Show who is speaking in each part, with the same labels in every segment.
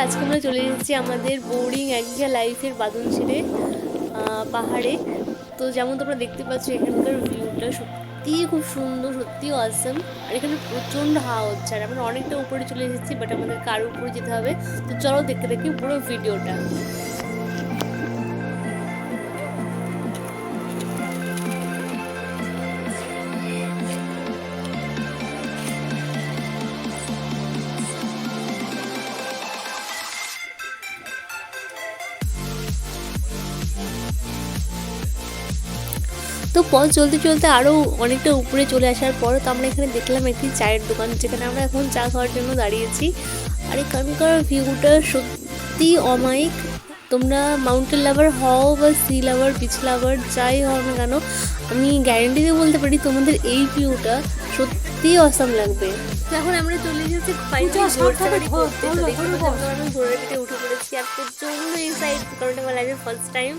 Speaker 1: আজকে আমরা চলে এসেছি আমাদের বোরিং একঘেয়ে লাইফের বাঁধন ছেড়ে পাহাড়ে। তো যেমন তোমরা দেখতে পাচ্ছ এখানকার ভিউটা সত্যিই খুব সুন্দর, সত্যিই অসাম। আর এখানে প্রচণ্ড হাওয়া হচ্ছে, আর আমরা অনেকটা উপরে চলে এসেছি, বাট আমাদেরকে আরও উপরে যেতে হবে। তো চলো দেখতে দেখি পুরো ভিডিওটা। তো পথ চলতে চলতে আরও অনেকটা উপরে চলে আসার পর তো আমরা এখানে দেখলাম একটি চায়ের দোকান, যেখানে আমরা এখন চা খাওয়ার জন্য দাঁড়িয়েছি। আর এখানকার ভিউটা সত্যি অমায়িক। তোমরা মাউন্টেন লাভার হও বা সি লাভার, বিচ লাভার, যাই হও না কেন, আমি গ্যারেন্টি দিয়ে বলতে পারি তোমাদের এই ভিউটা সত্যিই অসাম লাগবে। তো এখন আমরা চলে এসেছি ঘোড়াগাড়ি করতে। তো দেখতে পাচ্ছি আমি ঘোড়াগাড়িতে উঠে পড়েছি, আর প্রচণ্ড এই সাইড, কারণ আমার লাইফের ফার্স্ট টাইম।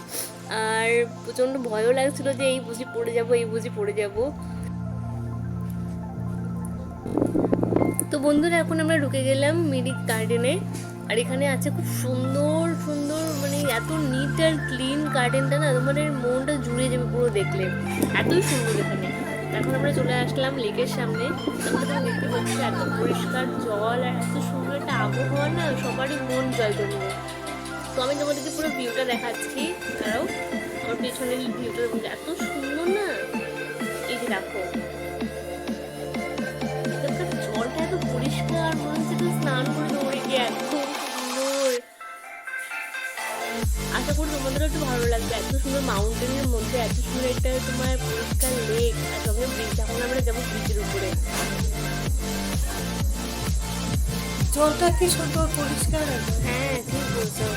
Speaker 1: আর প্রচণ্ড ভয়ও লাগছিল যে এই বুঝি পড়ে যাবো, এই বুঝি পড়ে যাবো। তো বন্ধুরা এখন আমরা ঢুকে গেলাম মিরিক গার্ডেনে। আর এখানে আছে খুব সুন্দর সুন্দর, মানে এত নিট আর ক্লিন গার্ডেনটা না, তোমাদের মনটা জুড়ে যাবে পুরো দেখলে, এতই সুন্দর এখানে। এখন আমরা চলে আসলাম লেকের সামনে। তোমরা দেখতে পাচ্ছি এত পরিষ্কার জল আর এত সুন্দর একটা আবহাওয়া না, সবারই মন জয় করে নেবে। তো আমি তোমাদেরকে পুরো ভিউটা দেখাচ্ছি, তারাও আমার পেছনের ভিউটার মধ্যে এত সুন্দর না। এই যে দেখো জলটা এত পরিষ্কার, মনে হচ্ছে তো স্নান করে দৌড়ে গিয়ে, এত সুন্দর। আশা করি তোমাদেরও একটু ভালো লাগবে, এত সুন্দর মাউন্টেনের মধ্যে এত সুন্দর একটা তোমার পরিষ্কার লেক, আর সঙ্গে ব্রিজ। এখন আমরা যাবো ব্রিজের উপরে।
Speaker 2: জলটা কি সুন্দর পরিষ্কার।
Speaker 1: হ্যাঁ ঠিক বলছো,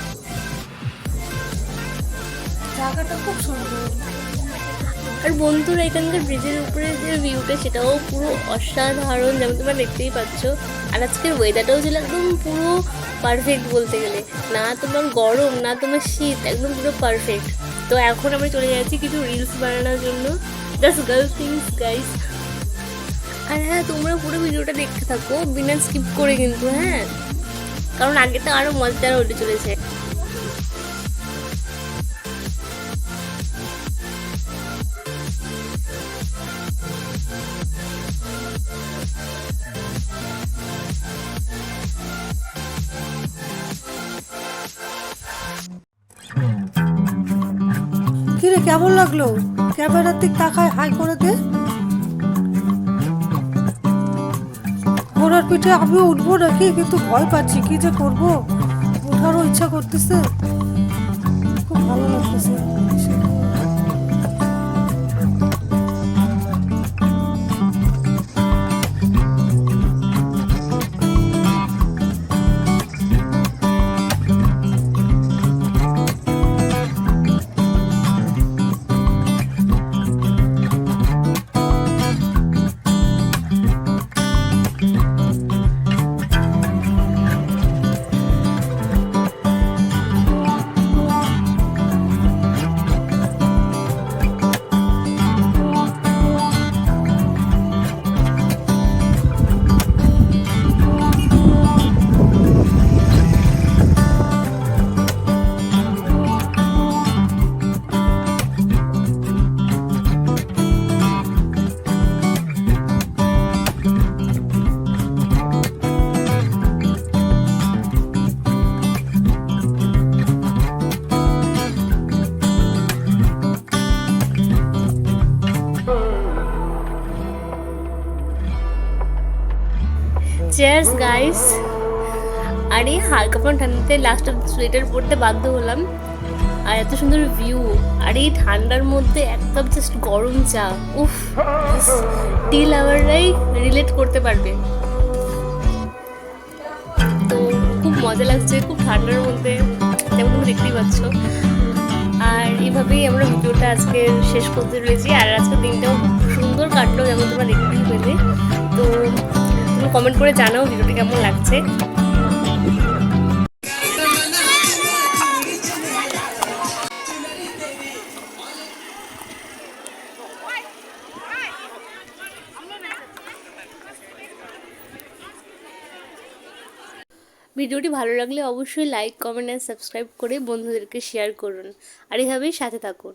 Speaker 2: জায়গাটা খুব সুন্দর।
Speaker 1: আর বন্ধুরা এখানকার ব্রিজের উপরে যে ভিউটা সেটাও পুরো অসাধারণ, যেমন তোমরা দেখতেই পাচ্ছ। আর আজকের ওয়েদারটাও ছিল একদম পুরো পারফেক্ট বলতে গেলে, না তোমার গরম না তোমার শীত, একদম পুরো পারফেক্ট। তো এখন আমরা চলে যাচ্ছি কিছু রিলস বানানোর জন্য, জাস্ট গার্ল থিংস গাইস। আর হ্যাঁ, তোমরা পুরো ভিডিওটা দেখতে থাকো বিনা স্কিপ করে কিন্তু, হ্যাঁ, কারণ আগেটা আরও মজাদার হতে চলেছে।
Speaker 2: কিরে কেমন লাগলো? ক্যামেরার দিক তাকায় হাই করে দে। ঘোড়ার পিঠে আমিও উঠবো নাকি, কিন্তু ভয় পাচ্ছি, কি যে করবো। ওঠারও ইচ্ছা করতেছে, খুব ভালো লাগতেছে।
Speaker 1: Chairs guys. আর এই হালকা পান ঠান্ডাতে লাস্টে সোয়েটার পরতে বাধ্য হলাম। আর এত সুন্দর ভিউ, আর এই ঠান্ডার মধ্যে এক কাপ জাস্ট গরম চা, উফ, টি লাভাররাই রিলেট করতে পারবে। তো খুব মজা লাগছে, খুব ঠান্ডার মধ্যে, যেমন তুমি দেখতেই পাচ্ছ। আর এইভাবেই আমরা ভিডিওটা আজকে শেষ করতে রয়েছি। আর আজকের দিনটাও খুব সুন্দর কাটলো, যেমন তোমরা দেখতেই পেলে। তো তুমি কমেন্ট করে জানাও ভিডিওটা কেমন লাগছে। ভিডিওটি ভালো লাগলে অবশ্যই লাইক, কমেন্ট অ্যান্ড সাবস্ক্রাইব করে বন্ধুদেরকে শেয়ার করুন আর এভাবেই সাথে থাকুন।